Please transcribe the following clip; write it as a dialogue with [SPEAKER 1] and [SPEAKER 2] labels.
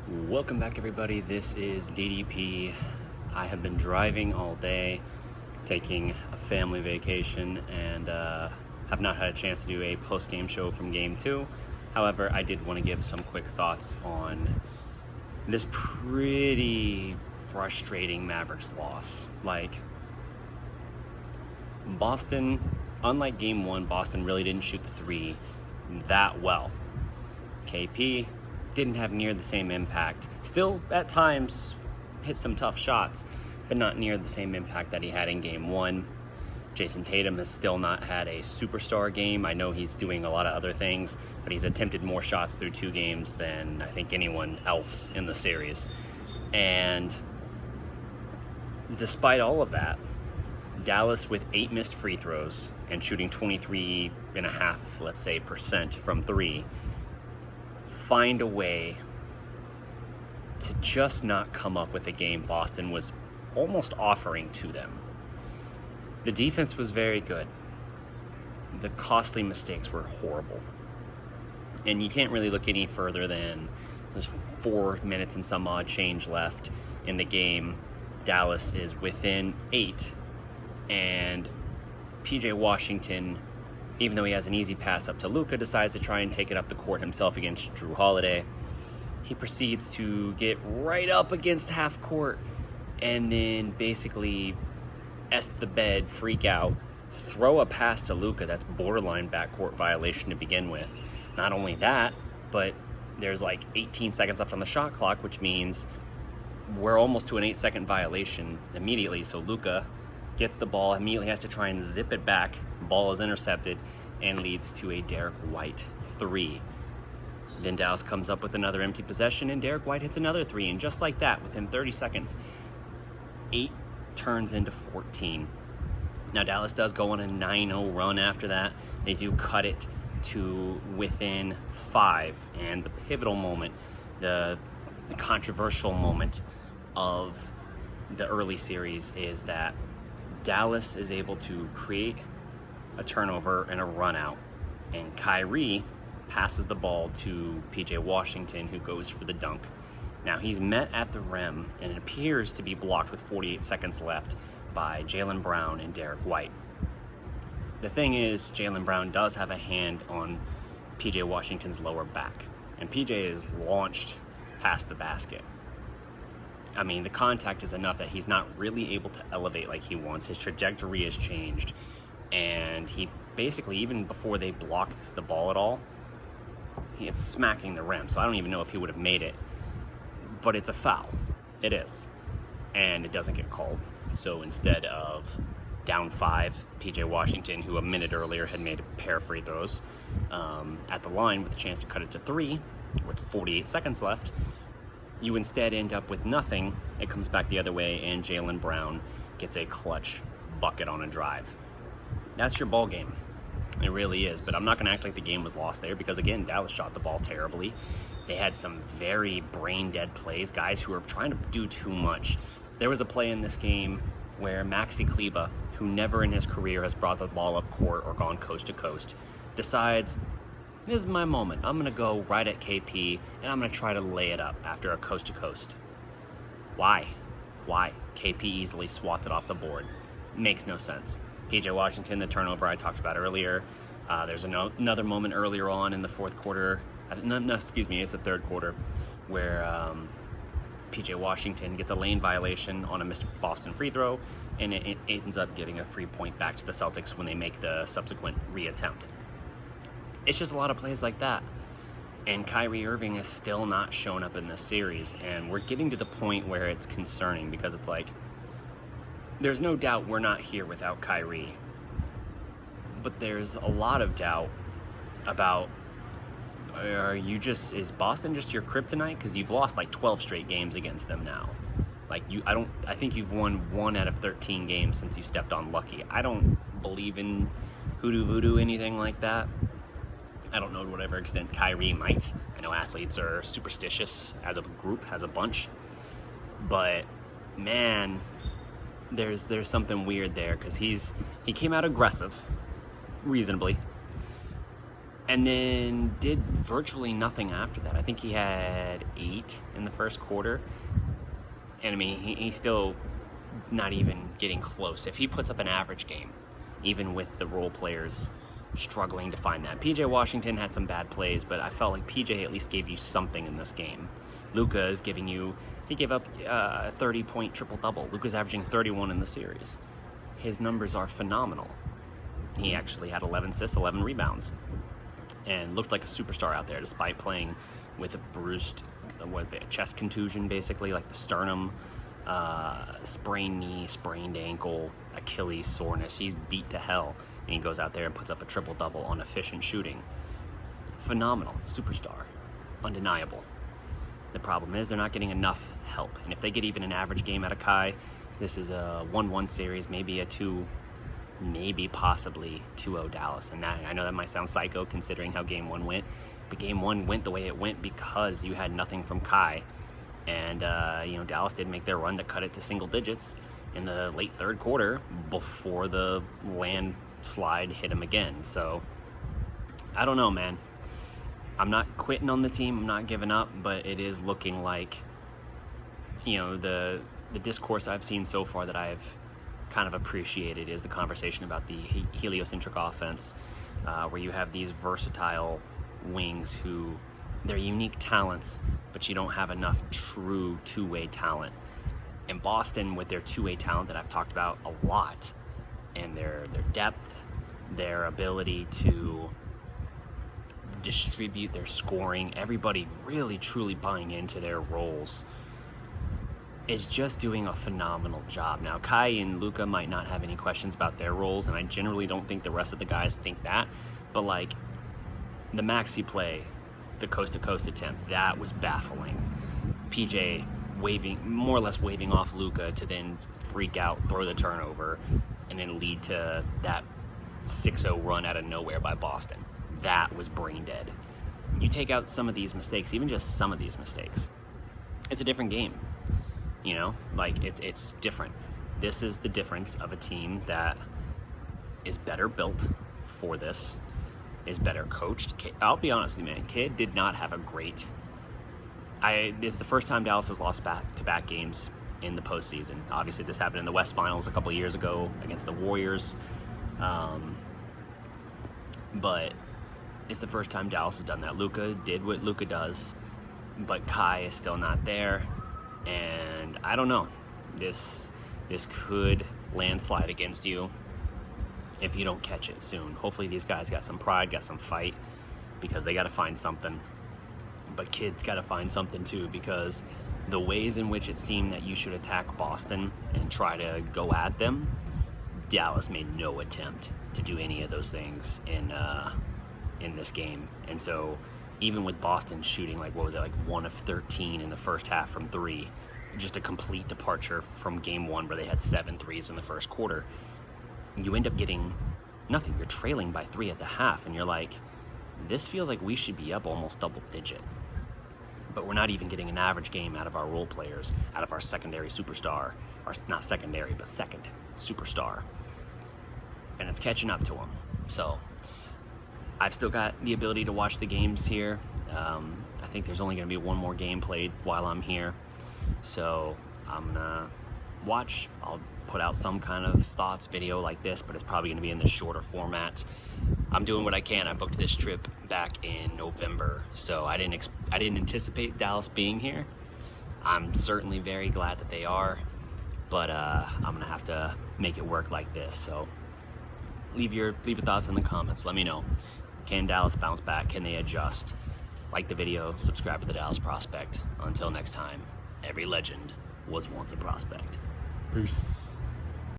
[SPEAKER 1] Welcome back, everybody. This is DDP. I have been driving all day, taking a family vacation, and have not had a chance to do a post-game show from Game 2. However, I did want to give some quick thoughts on this pretty frustrating Mavericks loss. Boston, unlike Game 1, Boston really didn't shoot the three that well. KP didn't have near the same impact. Still, at times, hit some tough shots, but not near the same impact that he had in Game 1. Jason Tatum has still not had a superstar game. I know he's doing a lot of other things, but he's attempted more shots through 2 games than I think anyone else in the series. And despite all of that, Dallas with 8 missed free throws and shooting 23.5%, let's say, from 3, find a way to just not come up with a game Boston was almost offering to them. The defense was very good. The costly mistakes were horrible. And you can't really look any further than there's 4 minutes and some odd change left in the game. Dallas is within 8, and PJ Washington, even though he has an easy pass up to Luka, decides to try and take it up the court himself against Drew Holiday. He proceeds to get right up against half court and then basically the bed, freak out, throw a pass to Luka that's borderline backcourt violation to begin with. Not only that, but there's like 18 seconds left on the shot clock, which means we're almost to an 8-second violation immediately. So Luka gets the ball, immediately has to try and zip it back. Ball is intercepted and leads to a Derek White 3. Then Dallas comes up with another empty possession, and Derek White hits another 3. And just like that, within 30 seconds, 8 turns into 14. Now Dallas does go on a 9-0 run after that. They do cut it to within 5. And the pivotal moment, the controversial moment of the early series is that Dallas is able to create a turnover and a run out, and Kyrie passes the ball to PJ Washington, who goes for the dunk. Now he's met at the rim, and it appears to be blocked with 48 seconds left by Jaylen Brown and Derek White. The thing is, Jaylen Brown does have a hand on PJ Washington's lower back, and PJ is launched past the basket. I mean, the contact is enough that he's not really able to elevate like he wants. His trajectory has changed, and he basically, even before they blocked the ball at all, it's smacking the rim. So I don't even know if he would have made it, but it's a foul. It is, and it doesn't get called. So instead of down 5, PJ Washington, who a minute earlier had made a pair of free throws at the line with a chance to cut it to 3 with 48 seconds left, you instead end up with nothing. It comes back the other way, and Jaylen Brown gets a clutch bucket on a drive. That's your ball game. It really is. But I'm not going to act like the game was lost there, because, again, Dallas shot the ball terribly. They had some very brain-dead plays, guys who were trying to do too much. There was a play in this game where Maxi Kleber, who never in his career has brought the ball up court or gone coast to coast, decides, this is my moment. I'm going to go right at KP, and I'm going to try to lay it up after a coast-to-coast. Why? KP easily swats it off the board. Makes no sense. PJ Washington, the turnover I talked about earlier. There's another moment earlier on in the fourth quarter. It's the third quarter, where PJ Washington gets a lane violation on a missed Boston free throw, and it ends up giving a free point back to the Celtics when they make the subsequent reattempt. It's just a lot of plays like that. And Kyrie Irving has still not shown up in this series. And we're getting to the point where it's concerning, because it's like, there's no doubt we're not here without Kyrie. But there's a lot of doubt about, is Boston just your kryptonite? Because you've lost like 12 straight games against them now. I think you've won 1 out of 13 games since you stepped on Lucky. I don't believe in hoodoo voodoo, anything like that. I don't know to whatever extent Kyrie might. I know athletes are superstitious as a group, as a bunch. But, man, there's something weird there, because he came out aggressive, reasonably. and then did virtually nothing after that. I think he had 8 in the first quarter. And I mean, he's still not even getting close. If he puts up an average game, even with the role players struggling to find that. PJ Washington had some bad plays, but I felt like PJ at least gave you something in this game. Luka is giving you, he gave up a 30-point triple-double. Luka's averaging 31 in the series. His numbers are phenomenal. He actually had 11 assists, 11 rebounds, and looked like a superstar out there despite playing with a bruised chest contusion, basically, like the sternum, sprained knee, sprained ankle, Achilles soreness. He's beat to hell, and he goes out there and puts up a triple-double on efficient shooting. Phenomenal. Superstar. Undeniable. The problem is they're not getting enough help, and if they get even an average game out of Kai, this is a 1-1 series, maybe a 2, maybe possibly 2-0 Dallas. And that, I know that might sound psycho considering how Game 1 went, but Game 1 went the way it went because you had nothing from Kai. And, Dallas did make their run to cut it to single digits in the late third quarter before the landslide hit him again. So, I don't know, man. I'm not quitting on the team. I'm not giving up, but it is looking like, the discourse I've seen so far that I've kind of appreciated is the conversation about the heliocentric offense, where you have these versatile wings who, they're unique talents, but you don't have enough true two-way talent. And Boston, with their two-way talent that I've talked about a lot, and their depth, their ability to distribute their scoring, everybody really truly buying into their roles, is just doing a phenomenal job. Now, Kai and Luka might not have any questions about their roles, and I generally don't think the rest of the guys think that, but like the maxi play, the coast-to-coast attempt, that was baffling. PJ more or less waving off Luka to then freak out, throw the turnover, and then lead to that 6-0 run out of nowhere by Boston. That was brain dead. You take out some of these mistakes, even just some of these mistakes, it's a different game. It's different. This is the difference of a team that is better built for this, is better coached. I'll be honest with you, man. Kidd did not have a great... It's the first time Dallas has lost back-to-back games in the postseason. Obviously, this happened in the West Finals a couple of years ago against the Warriors. But it's the first time Dallas has done that. Luka did what Luka does, but Kai is still not there. And I don't know. This could landslide against you if you don't catch it soon. Hopefully these guys got some pride, got some fight, because they got to find something. But Kidd's got to find something too, because the ways in which it seemed that you should attack Boston and try to go at them, Dallas made no attempt to do any of those things in this game. And so even with Boston shooting, 1 of 13 in the first half from 3, just a complete departure from game 1 where they had 7 threes in the first quarter, you end up getting nothing. You're trailing by 3 at the half, and you're like, this feels like we should be up almost double digit. But we're not even getting an average game out of our role players, out of our secondary superstar, or not secondary, but second superstar. And it's catching up to them. So I've still got the ability to watch the games here. I think there's only going to be one more game played while I'm here. So I'm going to watch. I'll put out some kind of thoughts video like this, but it's probably going to be in the shorter format. I'm doing what I can. I booked this trip back in November, so I didn't anticipate Dallas being here. I'm certainly very glad that they are, but I'm going to have to make it work like this. So leave your thoughts in the comments. Let me know. Can Dallas bounce back? Can they adjust? Like the video, subscribe to the Dallas Prospect. Until next time, every legend was once a prospect. Peace.